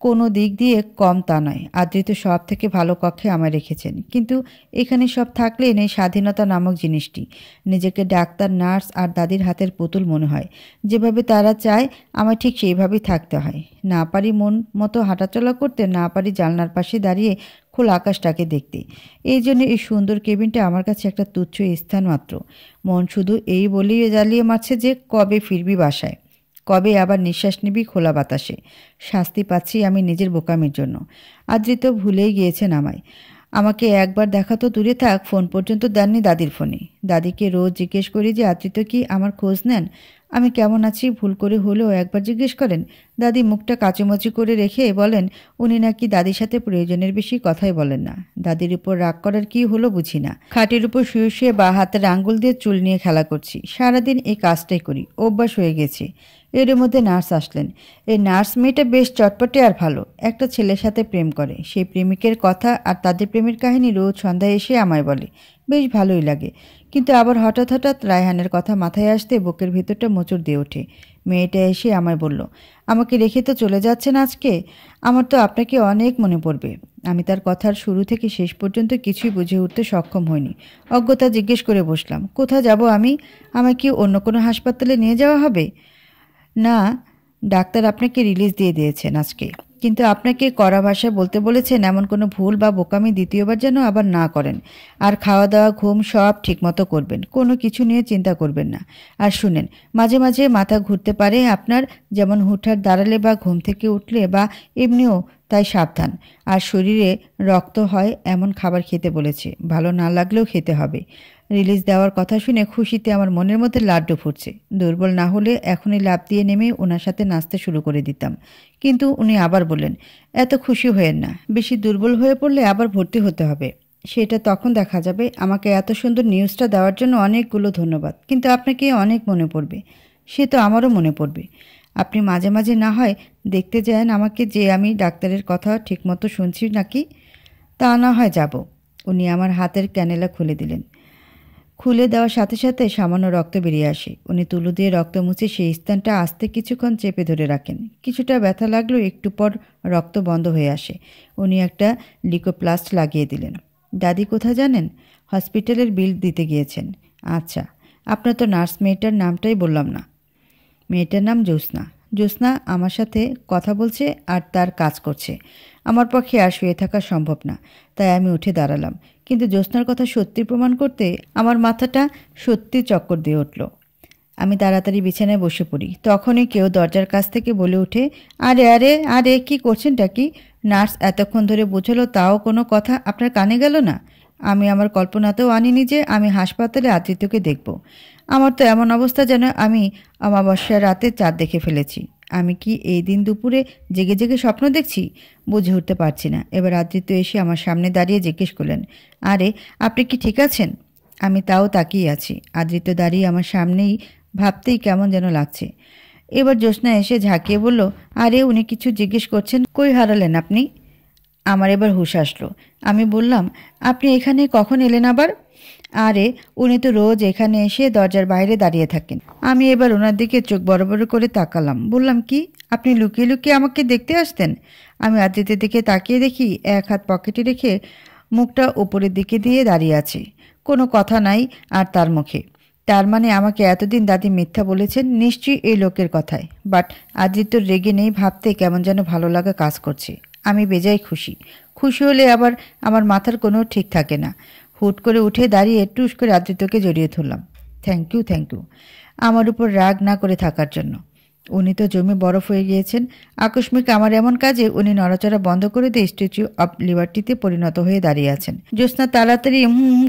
কোনো দিক দিয়ে কম তা নয়। আদ্রিত সব থেকে ভালো কক্ষে আমায় রেখেছেন, কিন্তু এখানে সব থাকলে নেই স্বাধীনতা নামক জিনিসটি। নিজেকে ডাক্তার, নার্স আর দাদির হাতের পুতুল মনে হয়। যেভাবে তারা চায় আমার ঠিক সেইভাবেই থাকতে হয়। না পারি মন মতো হাঁটাচলা করতে, না পারি জানলার পাশে দাঁড়িয়ে খোলা আকাশটাকে দেখতে। এই জন্য এই সুন্দর কেবিনটা আমার কাছে একটা তুচ্ছ স্থান মাত্র। মন শুধু এই বলেই জ্বালিয়ে মারছে যে কবে ফিরবি বাসায়, কবে আবার নিঃশ্বাস নিবি খোলা বাতাসে। শাস্তি পাচ্ছি আমি নিজের বোকামির জন্য। আদ্রিত ভুলেই গিয়েছেন আমায়। আমাকে একবার দেখা তো দূরে থাক, ফোন পর্যন্ত দেননি দাদির ফোনে। দাদিকে রোজ জিজ্ঞেস করি যে আদ্রিত কি আমার খোঁজ নেন, আমি কেমন আছি ভুল করে হলেও একবার জিজ্ঞেস করেন। দাদি মুখটা কাচুমাচু করে রেখে বলেন উনি নাকি দাদির সাথে প্রয়োজনের বেশি কথাই বলেন না। দাদির উপর রাগ করার কি হলো বুঝি না। খাটের উপর শুয়ে শুয়ে বা হাতের আঙ্গুল দিয়ে চুল নিয়ে খেলা করছি। সারাদিন এই কাজটাই করি, অভ্যাস হয়ে গেছে। এর মধ্যে নার্স আসলেন। এই নার্স মেয়েটা বেশ চটপটে আর ভালো। একটা ছেলের সাথে প্রেম করে। সেই প্রেমিকের কথা আর তাদের প্রেমের কাহিনী রোজ সন্ধ্যায় এসে আমায় বলে। বেশ ভালোই লাগে। কিন্তু আবার হঠাৎ হঠাৎ রায়হানের কথা মাথায় আসতে বুকের ভেতরটা মোচড় দিয়ে ওঠে। মেয়েটা এসে আমায় বলল, আমাকে রেখে তো চলে যাচ্ছেন আজকে? আমার তো আপনাকে অনেক মনে পড়বে। আমি তার কথার শুরু থেকে শেষ পর্যন্ত কিছুই বুঝে উঠতে সক্ষম হইনি। অজ্ঞতা জিজ্ঞেস করে বসলাম, কোথা যাব আমি? আমায় কি অন্য কোনো হাসপাতালে নিয়ে যাওয়া হবে? না, ডাক্তার আপনাকে রিলিজ দিয়ে দিয়েছেন আজকে, কিন্তু আপনাকে কড়া ভাষায় বলতে বলেছেন এমন কোনো ভুল বা বোকামি দ্বিতীয়বার যেন আবার না করেন। আর খাওয়া দাওয়া ঘুম সব ঠিকমতো করবেন, কোনো কিছু নিয়ে চিন্তা করবেন না। আর শুনেন, মাঝে মাঝে মাথা ঘুরতে পারে আপনার, যেমন হুটহাট দাঁড়ালে বা ঘুম থেকে উঠলে বা এমনিও, তাই সাবধান। আর শরীরে রক্ত হয় এমন খাবার খেতে বলেছে, ভালো না লাগলেও খেতে হবে। রিলিজ দেওয়ার কথা শুনে খুশিতে আমার মনের মধ্যে লাড্ডু ফুটছে। দুর্বল না হলে এখনই লাফ দিয়ে নেমে ওনার সাথে নাচতে শুরু করে দিতাম। কিন্তু উনি আবার বললেন, এত খুশি হয়েন না, বেশি দুর্বল হয়ে পড়লে আবার ভর্তি হতে হবে। সেটা তখন দেখা যাবে। আমাকে এত সুন্দর নিউজটা দেওয়ার জন্য অনেকগুলো ধন্যবাদ, কিন্তু আপনাকে অনেক মনে পড়বে। সে তো আমারও মনে পড়বে। আপনি মাঝে মাঝে না হয় দেখতে যান আমাকে, যে আমি ডাক্তারের কথা ঠিকমতো শুনছি নাকি। তা না হয় যাব। উনি আমার হাতের ক্যানেলা খুলে দিলেন। খুলে দেওয়ার সাথে সাথে সামান্য রক্ত বেরিয়ে আসে। উনি তুলো দিয়ে রক্ত মুছে সেই স্থানটা আস্তে কিছুক্ষণ চেপে ধরে রাখেন। কিছুটা ব্যথা লাগলেও একটু পর রক্ত বন্ধ হয়ে আসে। উনি একটা লিকোপ্লাস্ট লাগিয়ে দিলেন। দাদি কোথায় জানেন? হসপিটালের বিল দিতে গিয়েছেন। আচ্ছা, আপনার তো নার্স মেয়েটার নামটাই বললাম না। মেয়েটার নাম জ্যোৎস্না। জ্যোৎস্না আমার সাথে কথা বলছে আর তার কাজ করছে। আমার পক্ষে আর শুয়ে থাকা সম্ভব না, তাই আমি উঠে দাঁড়ালাম। কিন্তু জ্যোৎস্নার কথা সত্যি প্রমাণ করতে আমার মাথাটা সত্যি চক্কর দিয়ে উঠল। আমি তাড়াতাড়ি বিছানায় বসে পড়ি। তখনই কেউ দরজার কাছ থেকে বলে ওঠে, আরে আরে আরে, কি করছেনটা কি? নার্স এতক্ষণ ধরে বোঝালো, তাও কোনো কথা আপনার কানে গেল না? আমি আমার কল্পনাতেও আনিনি যে আমি হাসপাতালে আদ্রিতকে দেখব। আমার তো এমন অবস্থা যেন আমি অমাবস্যার রাতে চাঁদ দেখে ফেলেছি। আমি কি এই দিন দুপুরে জেগে জেগে স্বপ্ন দেখছি? বুঝে উঠতে পারছি না। এবার আদ্রিত এসে আমার সামনে দাঁড়িয়ে জিজ্ঞেস করলেন, আরে আপনি কি ঠিক আছেন? আমি তাও তাকিয়ে আছি। আদ্রিত দাঁড়িয়ে আমার সামনেই, ভাবতেই কেমন যেন লাগছে। এবার জ্যোৎস্না এসে ঝাঁকিয়ে বলল, আরে উনি কিছু জিজ্ঞেস করছেন, কই হারালেন আপনি? আমার এবার হুঁশ আসলো। আমি বললাম, আপনি এখানে কখন এলেন আবার? আরে উনি তো রোজ এখানে এসে দরজার বাইরে দাঁড়িয়ে থাকেন। আমি এবার ওনার দিকে চোখ বড় বড় করে তাকালাম। বললাম, কি আপনি লুকিয়ে লুকিয়ে আমাকে দেখতে আসতেন? আমি আদ্রিতের দিকে তাকিয়ে দেখি এক হাত পকেটে রেখে মুখটা উপরের দিকে দিয়ে দাঁড়িয়ে আছে। কোনো কথা নাই আর তার মুখে। তার মানে আমাকে এতদিন দাদি মিথ্যা বলেছেন নিশ্চয়ই এই লোকের কথায়। বাট আদ্রিতর রেগে নেই ভাবতে কেমন যেন ভালো লাগা কাজ করছে। আমি বেজায় খুশি। খুশি হলে আবার আমার মাথার কোনো ঠিক থাকে না। হুট করে উঠে দাঁড়িয়ে টুস করে আদ্রিতকে জড়িয়ে ধরলাম। থ্যাংক ইউ আমার উপর রাগ না করে থাকার জন্য। উনি তো জমে বরফ হয়ে গিয়েছেন। আকস্মিক আমার এমন কাজে উনি নড়াচড়া বন্ধ করে দিয়ে স্ট্যাচু অব লিবার্টিতে পরিণত হয়ে দাঁড়িয়ে আছেন। জ্যোৎস্না তাড়াতাড়ি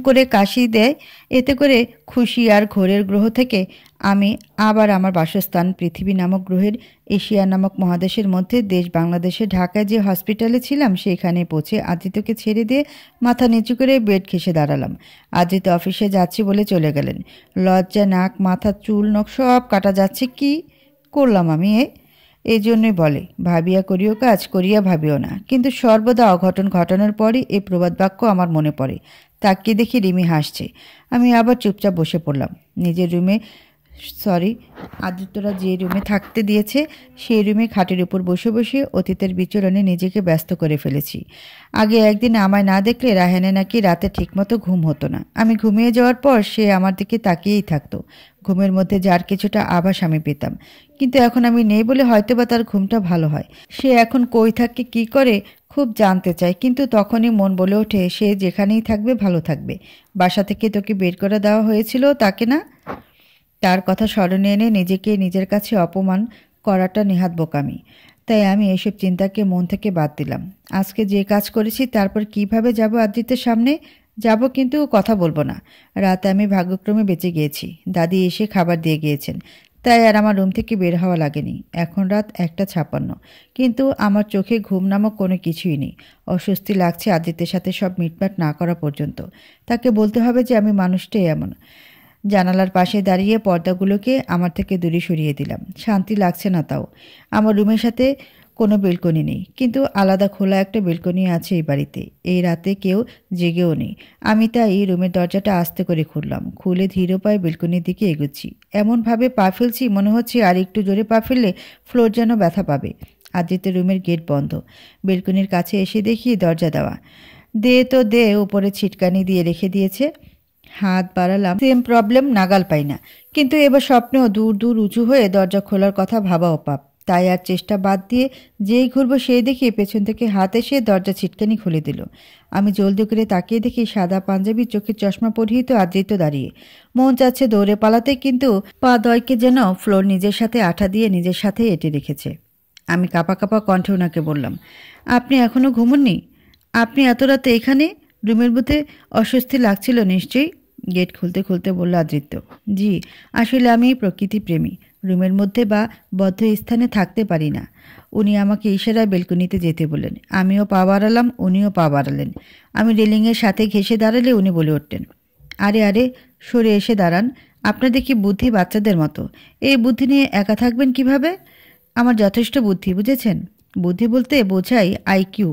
করে কাশি দেয়। এতে করে খুশি আর ঘোরের গ্রহ থেকে আমি আবার আমার বাসস্থান পৃথিবী নামক গ্রহের এশিয়া নামক মহাদেশের মধ্যে দেশ বাংলাদেশের ঢাকায় যে হসপিটালে ছিলাম সেখানে পৌঁছে আদিত্যকে ছেড়ে দিয়ে মাথা নিচু করে বেড ঘেঁষে দাঁড়ালাম। আদিত্য অফিসে যাচ্ছি বলে চলে গেলেন। লজ্জা নাক মাথা চুল নখ সব কাটা যাচ্ছে। কি করলাম আমি? এই জন্যই বলে, ভাবিয়া করিও কাজ, করিয়া ভাবিও না। কিন্তু সর্বদা অঘটন ঘটানোর পরই এই প্রবাদ বাক্য আমার মনে পড়ে। তাকিয়ে দেখি রিমি হাসছে। আমি আবার চুপচাপ বসে পড়লাম নিজের রুমে। আদিত্যরা যে রুমে থাকতে দিয়েছে সেই রুমে খাটের উপর বসে বসে অতীতের বিচরণে নিজেকে ব্যস্ত করে ফেলেছি। আগে একদিন আমায় না দেখলে রাহেনে নাকি রাতে ঠিকমতো ঘুম হতো না। আমি ঘুমিয়ে যাওয়ার পর সে আমার দিকে তাকিয়েই থাকতো। ঘুমের মধ্যে যার কিছুটা আভাস আমি পেতাম। কিন্তু এখন আমি নেই বলে হয়তোবা তার ঘুমটা ভালো হয়। সে এখন কই থাকে, কি করে, খুব জানতে চায়। কিন্তু তখনই মন বলে ওঠে সে যেখানেই থাকবে ভালো থাকবে। বাসা থেকে তোকে বের করে দেওয়া হয়েছিল তাকে না? তার কথা স্মরণে এনে নিজেকে নিজের কাছে অপমান করাটা নেহাত বোকামি। তাই আমি এসব চিন্তাকে মন থেকে বাদ দিলাম। আজকে যে কাজ করেছি তারপর কিভাবে যাব আদিত্যের সামনে? যাব, কিন্তু কথা বলবো না। রাতে আমি ভাগ্যক্রমে বেঁচে গিয়েছি। দাদি এসে খাবার দিয়ে গিয়েছেন, তাই আর আমার রুম থেকে বের হওয়া লাগেনি। এখন রাত 1:56, কিন্তু আমার চোখে ঘুম নামক কোনো কিছুই নেই। অস্বস্তি লাগছে আদিত্যের সাথে সব মিটমাট না করা পর্যন্ত। তাকে বলতে হবে যে আমি মানুষটাই এমন। জানালার পাশে দাঁড়িয়ে পর্দাগুলোকে আমার থেকে দূরে সরিয়ে দিলাম। শান্তি লাগছে না তাও। আমার রুমের সাথে কোনো বেলকনি নেই, কিন্তু আলাদা খোলা একটা বেলকনি আছে এই বাড়িতে। এই রাতে কেউ জেগেও নেই। আমি তাই রুমের দরজাটা আস্তে করে খুললাম। খুলে ধীর পায়ে বেলকনির দিকে এগুচ্ছি। এমনভাবে পা ফেলছি মনে হচ্ছে আর একটু জোরে পা ফেললে ফ্লোর যেন ব্যথা পাবে। আদিত্যের রুমের গেট বন্ধ। বেলকনির কাছে এসে দেখি দরজা দেওয়া। দে উপরে ছিটকানি দিয়ে রেখে দিয়েছে। হাত বাড়ালাম, সেম প্রবলেম, নাগাল পাই না। কিন্তু এবার স্বপ্নেও দূর দূর উঁচু হয়ে দরজা খোলার কথা ভাবাও পাপ। তাই আর চেষ্টা বাদ দিয়ে যেই ঘুরবো সেই দেখি পেছন থেকে হাত এসে দরজা ছিটকানি খুলে দিল। আমি জলদি করে তাকিয়ে দেখি সাদা পাঞ্জাবি, চোখের চশমা পরিহিত আদৃত দাঁড়িয়ে। মন চাচ্ছে দৌড়ে পালাতে, কিন্তু পা দয়কে যেন ফ্লোর নিজের সাথে আঠা দিয়ে নিজের সাথে এঁটে রেখেছে। আমি কাঁপা কাঁপা কণ্ঠে ওনাকে বললাম, আপনি এখনও ঘুমননি? আপনি এত রাতে এখানে? রুমের মধ্যে অস্বস্তি লাগছিল নিশ্চয়ই? গেট খুলতে খুলতে বলল আদৃত্য। জি, আসলে আমি প্রকৃতি প্রেমী। রুমের মধ্যে বা বদ্ধ স্থানে থাকতে পারি না। উনি আমাকে ইশারায় বেলকনিতে যেতে বললেন। আমিও পা বাড়ালাম, উনিও পা বাড়ালেন। আমি রেলিংয়ের সাথে ঘেঁষে দাঁড়ালে উনি বলে উঠলেন, আরে আরে, সরে এসে দাঁড়ান। আপনার দেখি বুদ্ধি বাচ্চাদের মতো। এই বুদ্ধি নিয়ে একা থাকবেন কিভাবে? আমার যথেষ্ট বুদ্ধি, বুঝেছেন? বুদ্ধি বলতে বোঝাই আইকিউ।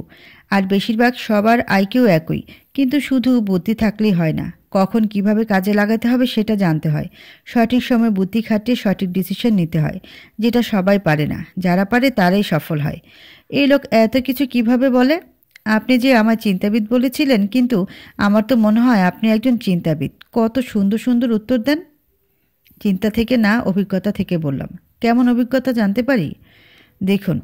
আর বেশিরভাগ সবার আইকিউ একই। কিন্তু শুধু বুদ্ধি থাকলেই হয় না, কখন কিভাবে কাজে লাগাতে হবে সেটা জানতে হয়। সঠিক সময় বুদ্ধি খাটিয়ে সঠিক ডিসিশন নিতে হয়, যেটা সবাই পারে না। যারা পারে তারাই সফল হয়। এই লোক এত কিছু কিভাবে বলে? আপনি যে আমার চিন্তাবিদ বলেছিলেন, কিন্তু আমার তো মনে হয় আপনি একজন চিন্তাবিদ। কত সুন্দর সুন্দর উত্তর দেন। চিন্তা থেকে না, অভিজ্ঞতা থেকে বললাম। কেমন অভিজ্ঞতা জানতে পারি? দেখুন,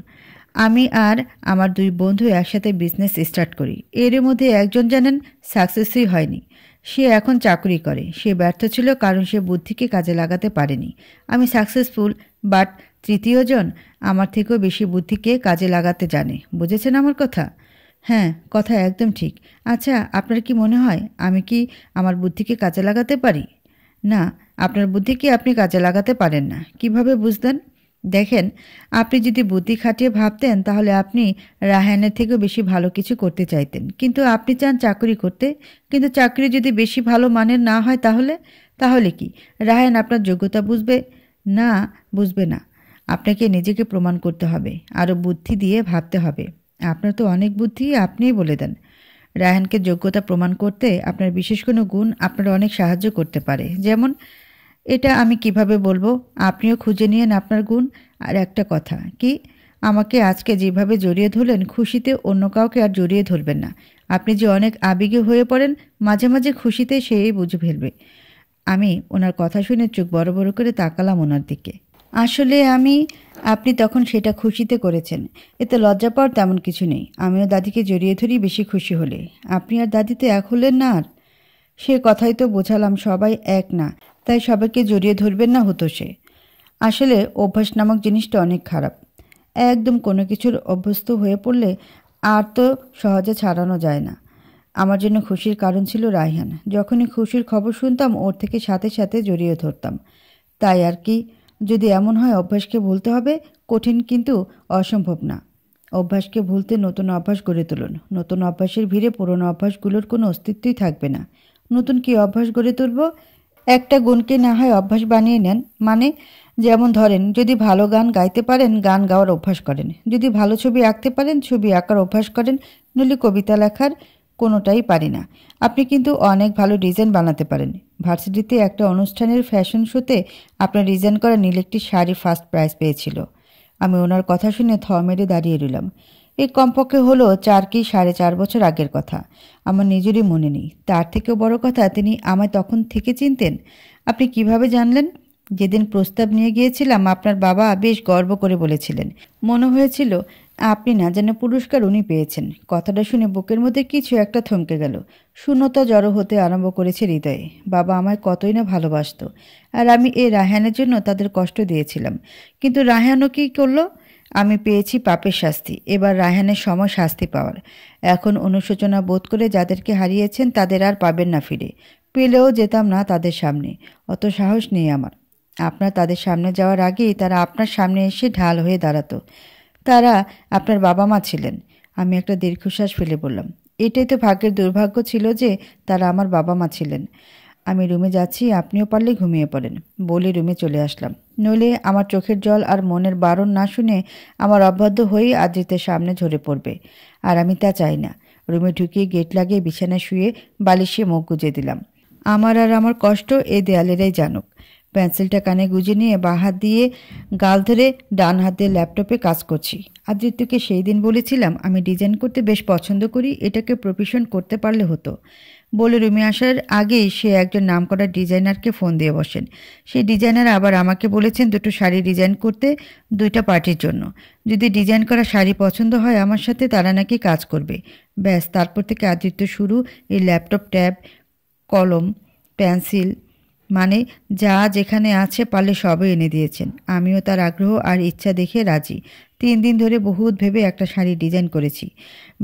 আমি আর আমার দুই বন্ধু একসাথে বিজনেস স্টার্ট করি। এর মধ্যে একজন জানেন সাকসেসই হয়নি। সে এখন চাকরি করে। সে ব্যর্থ ছিল কারণ সে বুদ্ধিকে কাজে লাগাতে পারেনি। আমি সাকসেসফুল, বাট তৃতীয়জন আমার থেকেও বেশি বুদ্ধিকে কাজে লাগাতে জানে। বুঝেছেন আমার কথা? হ্যাঁ, কথা একদম ঠিক। আচ্ছা, আপনার কি মনে হয় আমি কি আমার বুদ্ধিকে কাজে লাগাতে পারি? না, আপনার বুদ্ধিকে আপনি কাজে লাগাতে পারেন না। কিভাবে বুঝলেন? দেখেন, আপনি যদি বুদ্ধি খাটিয়ে ভাবতেন তাহলে আপনি রাহানের থেকেও বেশি ভালো কিছু করতে চাইতেন। কিন্তু আপনি চান চাকরি করতে। কিন্তু চাকরি যদি বেশি ভালো মানের না হয় তাহলে তাহলে কি রাহান আপনার যোগ্যতা বুঝবে? না, বুঝবে না। আপনাকে নিজেকে প্রমাণ করতে হবে, আরও বুদ্ধি দিয়ে ভাবতে হবে। আপনার তো অনেক বুদ্ধি, আপনিই বলে দেন। রাহানকে যোগ্যতা প্রমাণ করতে আপনার বিশেষ কোনো গুণ আপনার অনেক সাহায্য করতে পারে। যেমন, এটা আমি কিভাবে বলবো? আপনিও খুঁজে নিয়েন আপনার গুণ। আর একটা কথা, কি আমাকে আজকে যেভাবে জড়িয়ে ধরলেন, খুশিতে অন্য কাউকে আর জড়িয়ে ধরবেন না। আপনি যে অনেক আবেগী হয়ে পড়েন মাঝে মাঝে খুশিতে, সেই বুঝে ফেলবে। আমি ওনার কথা শুনে চোখ বড় বড় করে তাকালাম ওনার দিকে। আসলে আপনি তখন সেটা খুশিতে করেছেন, এতে লজ্জা পাওয়ার তেমন কিছু নেই। আমিও দাদিকে জড়িয়ে ধরি বেশি খুশি হলে। আপনি আর দাদি তো এক হলেন না। আর সে কথাই তো বোঝালাম, সবাই এক না, তাই সবাইকে জড়িয়ে ধরবেন না, হতো সে। আসলে অভ্যাস নামক জিনিসটা অনেক খারাপ। একদম কোনো কিছুর অভ্যস্ত হয়ে পড়লে আর তো সহজে ছাড়ানো যায় না। আমার জন্য খুশির কারণ ছিল রায়হান। যখনই খুশির খবর শুনতাম ওর থেকে সাথে সাথে জড়িয়ে ধরতাম। তাই আর কি, যদি এমন হয় অভ্যাসকে ভুলতে হবে, কঠিন কিন্তু অসম্ভব না। অভ্যাসকে ভুলতে নতুন অভ্যাস গড়ে তুলুন। নতুন অভ্যাসের ভিড়ে পুরনো অভ্যাসগুলোর কোনো অস্তিত্বই থাকবে না। নতুন কী অভ্যাস গড়ে তুলব? একটা গুণকে না হয় অভ্যাস বানিয়ে নেন। মানে, যেমন ধরেন, যদি ভালো গান গাইতে পারেন, গান গাওয়ার অভ্যাস করেন। যদি ভালো ছবি আঁকতে পারেন, ছবি আঁকার অভ্যাস করেন। নইলে কবিতা লেখার কোনোটাই পারি না। আপনি কিন্তু অনেক ভালো ডিজাইন বানাতে পারেন। ভার্সিটিতে একটা অনুষ্ঠানের ফ্যাশন শোতে আপনার ডিজাইন করা নীল একটি শাড়ি ফার্স্ট প্রাইজ পেয়েছিল। আমি ওনার কথা শুনে থ মেরে দাঁড়িয়ে রইলাম। এই কমপক্ষে হলো 4 কি 4.5 বছর আগের কথা। আমার নিজেরই মনে নেই। তার থেকেও বড় কথা, তিনি আমায় তখন থেকে চিনতেন। আপনি কিভাবে জানলেন? যেদিন প্রস্তাব নিয়ে গিয়েছিলাম, আপনার বাবা বেশ গর্ব করে বলেছিলেন। মনে হয়েছিল আপনি না জানে পুরস্কার উনি পেয়েছেন। কথাটা শুনে বুকের মধ্যে কিছু একটা থমকে গেল। শূন্যতা জড়ো হতে আরম্ভ করেছে হৃদয়ে। বাবা আমায় কতই না ভালোবাসত, আর আমি এই রায়হানের জন্য তাদের কষ্ট দিয়েছিলাম। কিন্তু রায়হানও কী করলো? আমি পেয়েছি পাপের শাস্তি। এবার রায়হানের সময় শাস্তি পাওয়ার। এখন অনুশোচনা বোধ করে যাদেরকে হারিয়েছেন তাদের আর পাবেন না ফিরে। পেলেও যেতাম না তাদের সামনে। অত সাহস নেই আমার। আপনার তাদের সামনে যাওয়ার আগেই তারা আপনার সামনে এসে ঢাল হয়ে দাঁড়াতো। তারা আপনার বাবা মা ছিলেন। আমি একটা দীর্ঘশ্বাস ফেলে বললাম, এটাই তো ভাগ্যের দুর্ভাগ্য ছিল যে তারা আমার বাবা মা ছিলেন। আমি রুমে যাচ্ছি, আপনিও পারলে ঘুমিয়ে পড়েন বলে রুমে চলে আসলাম। নইলে আমার চোখের জল আর মনের বারণ না শুনে আমার অবাধ্য হয়েই আদ্রিতের সামনে ঝরে পড়বে, আর আমি তা চাই না। রুমে ঢুকিয়ে গেট লাগিয়ে বিছানায় শুয়ে বালিশে মুখ গুজে দিলাম। আমার আর আমার কষ্ট এই দেয়ালেরাই জানুক। পেন্সিলটা কানে গুজে নিয়ে বাঁ হাত দিয়ে গাল ধরে ডান হাত দিয়ে ল্যাপটপে কাজ করছি। আদ্রিত্যকে সেই দিন বলেছিলাম আমি ডিজাইন করতে বেশ পছন্দ করি, এটাকে প্রফেশন করতে পারলে হতো বলে রুমে আসার আগেই সে একজন নামকরা ডিজাইনারকে ফোন দিয়ে বসেন। সেই ডিজাইনার আবার আমাকে বলেছেন দুটো শাড়ি ডিজাইন করতে, 2টা পার্টির জন্য। যদি ডিজাইন করা শাড়ি পছন্দ হয় আমার সাথে, তারা নাকি কাজ করবে। ব্যাস, তারপর থেকে আদ্রিত্য শুরু। এই ল্যাপটপ, ট্যাব, কলম, পেন্সিল, মানে যা যেখানে আছে পারলে সবই এনে দিয়েছেন। আমিও তার আগ্রহ আর ইচ্ছা দেখে রাজি। 3 দিন ধরে বহুত ভেবে একটা শাড়ি ডিজাইন করেছি।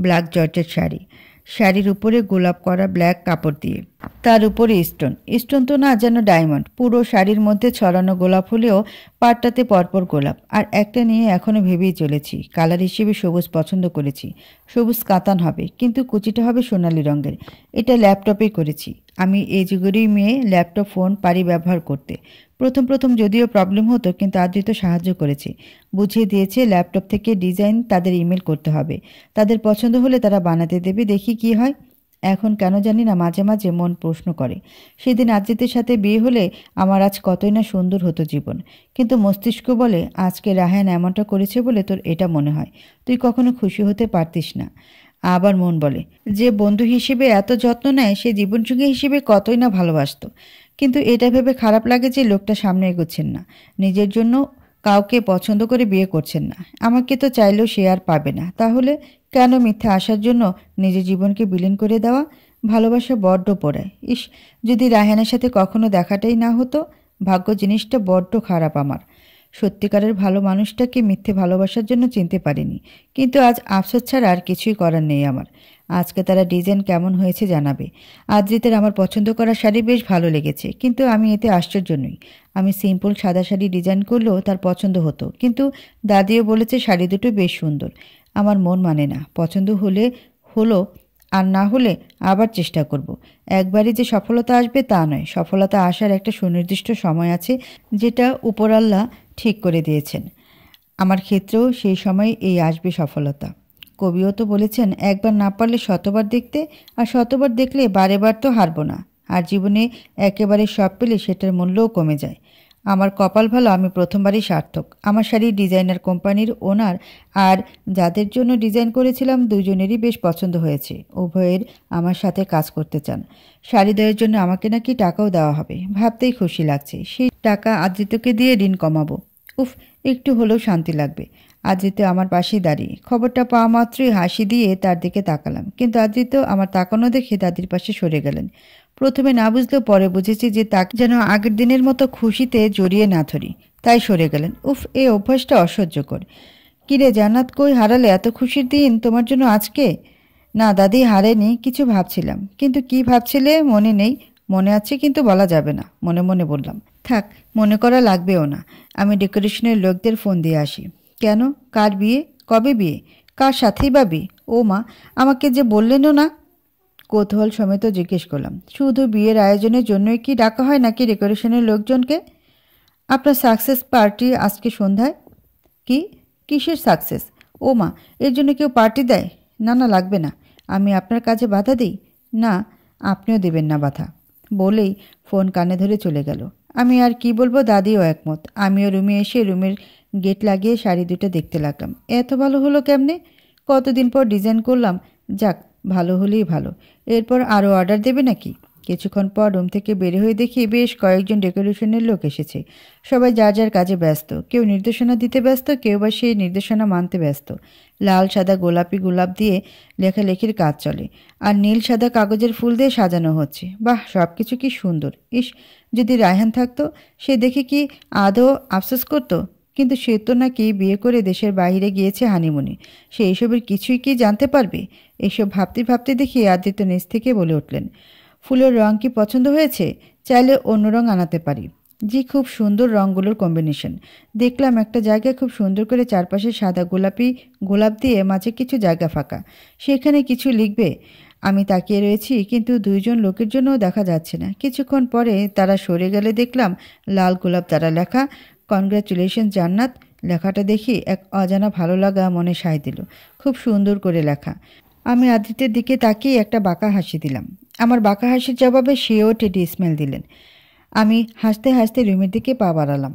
Black georgette sari. শাড়ির উপরে গোলাপ করা ব্ল্যাক কাপড় দিয়ে, তার উপরে স্টোন। স্টোন তো না, যেন ডায়মন্ড। পুরো শাড়ির মধ্যে ছড়ানো গোলাপ হলেও পাটটাতে পরপর গোলাপ। আর একটা নিয়ে এখনও ভেবেই চলেছি। কালার হিসেবে সবুজ পছন্দ করেছি। সবুজ কাতান হবে, কিন্তু কুচিটা হবে সোনালি রঙের। এটা ল্যাপটপেই করেছি। আমি এই যুগেরই মেয়ে, ল্যাপটপ ফোন পারি ব্যবহার করতে। প্রথম প্রথম যদিও প্রবলেম হতো, কিন্তু আদ্রিত সাহায্য করেছে। বুঝিয়ে দিয়েছে ল্যাপটপ থেকে ডিজাইন তাদের ইমেল করতে হবে। তাদের পছন্দ হলে তারা বানাতে দেবে, দেখি কি হয়। এখন কেন জানি না মাঝে মাঝে মন প্রশ্ন করে, সেদিন আদ্রিতের সাথে বিয়ে হলে আমার আজ কতই না সুন্দর হতো জীবন। কিন্তু মস্তিষ্ক বলে আজকে রায়হান এমনটা করেছে বলে তোর এটা মনে হয়, তুই কখনো খুশি হতে পারতিস না। আবার মন বলে, যে বন্ধু হিসেবে এত যত্ন নেয় সে জীবনসঙ্গী হিসেবে কতই না ভালোবাসতো। কিন্তু এটা ভেবে খারাপ লাগে যে লোকটা সামনে এগোচ্ছেন না, নিজের জন্য কাউকে পছন্দ করে বিয়ে করছেন না। আমাকে তো চাইলেও সে আর পাবে না। তাহলে কেন মিথ্যা আশার জন্য নিজের জীবনকে বিলীন করে দেওয়া? ভালোবাসা বড্ড পোড়ায়। ইস, যদি রায়হানের সাথে কখনো দেখাটাই না হতো। ভাগ্য জিনিসটা বড্ড খারাপ আমার। সত্যিকারের ভালো মানুষটাকে মিথ্যে ভালোবাসার জন্য চিনতে পারিনি। কিন্তু আজ আফসোস ছাড়া আর কিছুই করার নেই আমার। আজকে তারা ডিজাইন কেমন হয়েছে জানাবে। আদ্রিতের আমার পছন্দ করা শাড়ি বেশ ভালো লেগেছে, কিন্তু আমি এতে আশ্চর্য নই। আমি সিম্পল সাদা শাড়ি ডিজাইন করলেও তার পছন্দ হতো, কিন্তু দাদিও বলেছে শাড়ি দুটো বেশ সুন্দর। আমার মন মানে না। পছন্দ হলে হলো, আর না হলে আবার চেষ্টা করব। একবারই যে সফলতা আসবে তা নয়। সফলতা আসার একটা সুনির্দিষ্ট সময় আছে, যেটা উপরাল্লাহ ঠিক করে দিয়েছেন। আমার ক্ষেত্রেও সেই সময় এই আসবে সফলতা। কবিও তো বলেছেন, একবার না পারলে শতবার দেখতে, আর শতবার দেখলে বারে বার তো হারবো না। আর জীবনে একেবারে সব পেলে সেটার মূল্যও কমে যায়। আমার কপাল ভালো, আমি প্রথমবারই সার্থক। আমার শাড়ির ডিজাইনার কোম্পানির ওনার আর যাদের জন্য ডিজাইন করেছিলাম দুজনেরই বেশ পছন্দ হয়েছে। উভয়ের আমার সাথে কাজ করতে চান। শাড়ি দেওয়ার জন্য আমাকে নাকি টাকাও দেওয়া হবে। ভাবতেই খুশি লাগছে। সেই টাকা আদ্রিতকে দিয়ে ঋণ কমাবো। উফ, একটু হলেও শান্তি লাগবে। আদ্রিত আমার পাশেই দাঁড়িয়ে। খবরটা পাওয়া মাত্রই হাসি দিয়ে তার দিকে তাকালাম, কিন্তু আদ্রিত আমার তাকানো দেখে দাদির পাশে সরে গেলেন। প্রথমে না বুঝলেও পরে বুঝেছি যে তাকে যেন আগের দিনের মতো খুশিতে জড়িয়ে না ধরি। তাই সরে গেলেন। উফ, এই অভ্যাসটা অসহ্যকর। কিরে জান্নাত, কই হারালে? এত খুশির দিন তোমার জন্য আজকে? না দাদি, হারেনি, কিছু ভাবছিলাম। কিন্তু কি ভাবছিলে মনে নেই? মনে আছে কিন্তু বলা যাবে না, মনে মনে বললাম। থাক, মনে করা লাগবেও না। আমি ডেকোরেশনের লোকদের ফোন দিয়ে আসি। কেন? কার বিয়ে? কবে বিয়ে? কার সাথেই বা বিয়ে? ও মা, আমাকে যে বললেনও না। কৌতূহল সমেত জিজ্ঞেস করলাম, শুধু বিয়ের আয়োজনের জন্যই কি ডাকা হয় নাকি ডেকোরেশনের লোকজনকে? আপনার সাকসেস পার্টি আজকে সন্ধ্যায়। কি? কিসের সাকসেস? ও মা, এর জন্য কেউ পার্টি দেয়? না না, লাগবে না। আমি আপনার কাজে বাধা দিই? না, আপনিও দেবেন না বাধা। বলেই ফোন কানে ধরে চলে গেল। আমি আর কি বলবো, দাদিও একমত। আমিও রুমে এসে রুমের গেট লাগিয়ে শাড়ি দুটো দেখতে লাগলাম। এত ভালো হলো কেমনে? কতদিন পর ডিজাইন করলাম। যাক, ভালো হলেই ভালো। এরপর আরও অর্ডার দেবে নাকি? কিছুক্ষণ পর রুম থেকে বের হয়ে দেখি বেশ কয়েকজন ডেকোরেশনের লোক এসেছে। সবাই যার যার কাজে ব্যস্ত। কেউ নির্দেশনা দিতে ব্যস্ত, কেউ বা সেই নির্দেশনা মানতে ব্যস্ত। লাল সাদা গোলাপি গোলাপ দিয়ে লেখালেখির কাজ চলে, আর নীল সাদা কাগজের ফুল দিয়ে সাজানো হচ্ছে। বাহ, সব কিছু কি সুন্দর! ইস, যদি রায়হান থাকতো, সে দেখে কি আদৌ আফসোস করতো? কিন্তু সে তো নাকি বিয়ে করে দেশের বাইরে গিয়েছে হানিমুনে। সে এসবের কিছুই কি জানতে পারবে? এসব ভাবতে ভাবতে দেখি আদিত্য নিচ থেকে বলে উঠলেন, ফুলের রং কি পছন্দ হয়েছে? চাইলে অন্য রং আনাতে পারি। জি, খুব সুন্দর রঙগুলোর কম্বিনেশন। দেখলাম একটা জায়গায় খুব সুন্দর করে চারপাশে সাদা গোলাপি গোলাপ দিয়ে মাঝে কিছু জায়গা ফাঁকা। সেখানে কিছু লিখবে? আমি তাকিয়ে রয়েছি, কিন্তু দুইজন লোকের জন্যও দেখা যাচ্ছে না। কিছুক্ষণ পরে তারা সরে গেলে দেখলাম লাল গোলাপ দ্বারা লেখা, কনগ্রাচুলেশন জান্নাত। লেখাটা দেখি এক অজানা ভালো লাগা মনে সায় দিল। খুব সুন্দর করে লেখা। আমি আদিত্যের দিকে তাকিয়ে একটা বাঁকা হাসি দিলাম। আমার বাঁকা হাসির জবাবে সেও টেডি স্মেল দিলেন। আমি হাসতে হাসতে রুমের দিকে পা বাড়ালাম।